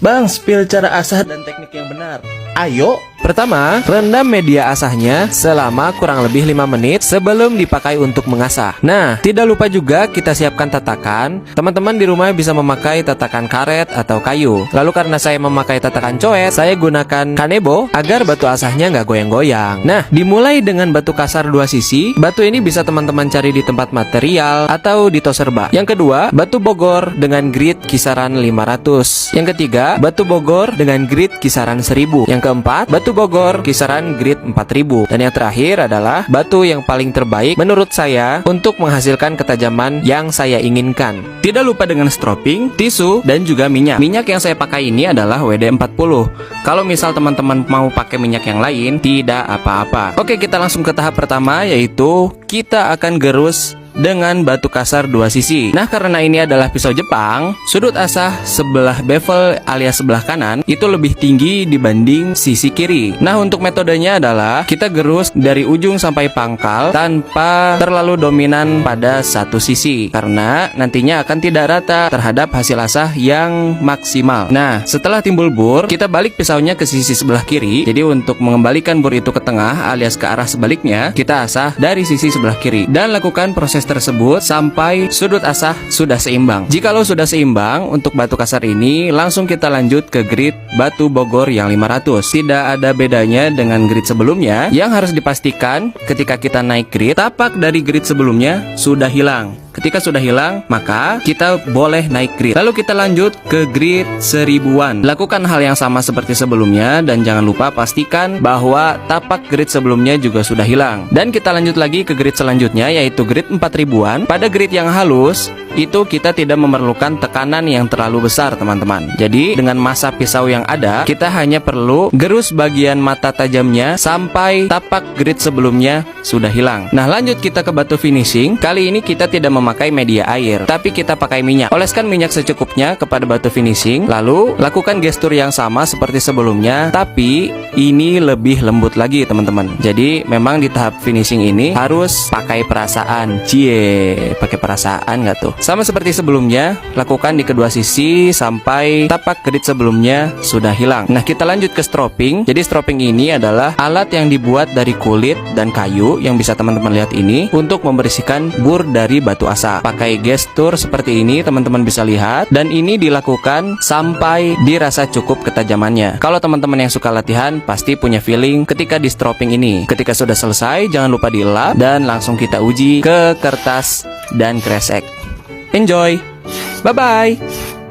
Bang, spill cara asah dan teknik yang benar. Ayo. Pertama, rendam media asahnya selama kurang lebih 5 menit sebelum dipakai untuk mengasah. Nah, tidak lupa juga kita siapkan tatakan. Teman-teman di rumah bisa memakai tatakan karet atau kayu. Lalu karena saya memakai tatakan coet, saya gunakan kanebo agar batu asahnya nggak goyang-goyang. Nah, dimulai dengan batu kasar 2 sisi. Batu ini bisa teman-teman cari di tempat material atau di toserba. Yang kedua, batu bogor dengan grit kisaran 500. Yang ketiga, batu bogor dengan grit kisaran 1000. Yang keempat, batu bogor kisaran grit 4000. Dan yang terakhir adalah batu yang paling terbaik menurut saya untuk menghasilkan ketajaman yang saya inginkan. Tidak lupa dengan stropping, tisu, dan juga minyak. Minyak yang saya pakai ini adalah WD-40. Kalau misal teman-teman mau pakai minyak yang lain, tidak apa-apa. Oke, kita langsung ke tahap pertama, yaitu kita akan gerus dengan batu kasar 2 sisi. Nah, karena ini adalah pisau Jepang, sudut asah sebelah bevel alias sebelah kanan itu lebih tinggi dibanding sisi kiri. Nah, untuk metodenya adalah kita gerus dari ujung sampai pangkal tanpa terlalu dominan pada satu sisi, karena nantinya akan tidak rata terhadap hasil asah yang maksimal. Nah, setelah timbul bur, kita balik pisaunya ke sisi sebelah kiri. Jadi untuk mengembalikan bur itu ke tengah alias ke arah sebaliknya, kita asah dari sisi sebelah kiri dan lakukan proses tersebut sampai sudut asah sudah seimbang. Jikalau sudah seimbang untuk batu kasar ini, langsung kita lanjut ke grit batu bogor yang 500. Tidak ada bedanya dengan grit sebelumnya. Yang harus dipastikan ketika kita naik grit, tapak dari grit sebelumnya sudah hilang. Ketika sudah hilang, maka kita boleh naik grit. Lalu kita lanjut ke grit 1000-an. Lakukan hal yang sama seperti sebelumnya dan jangan lupa pastikan bahwa tapak grit sebelumnya juga sudah hilang. Dan kita lanjut lagi ke grit selanjutnya, yaitu grit 4000-an. Pada grit yang halus, itu kita tidak memerlukan tekanan yang terlalu besar, teman-teman. Jadi dengan masa pisau yang ada, kita hanya perlu gerus bagian mata tajamnya sampai tapak grit sebelumnya sudah hilang. Nah, lanjut kita ke batu finishing. Kali ini kita tidak memakai media air, tapi kita pakai minyak. Oleskan minyak secukupnya kepada batu finishing, lalu lakukan gestur yang sama seperti sebelumnya, tapi ini lebih lembut lagi, teman-teman. Jadi memang di tahap finishing ini harus pakai perasaan. Pakai perasaan nggak tuh? Sama seperti sebelumnya, lakukan di kedua sisi sampai tapak grit sebelumnya sudah hilang. Nah, kita lanjut ke stropping. Jadi stropping ini adalah alat yang dibuat dari kulit dan kayu yang bisa teman-teman lihat ini untuk membersihkan bur dari batu asah. Pakai gestur seperti ini, teman-teman bisa lihat, dan ini dilakukan sampai dirasa cukup ketajamannya. Kalau teman-teman yang suka latihan pasti punya feeling ketika di stropping ini. Ketika sudah selesai, jangan lupa dilap dan langsung kita uji ke kertas dan kresek. Enjoy. Bye-bye.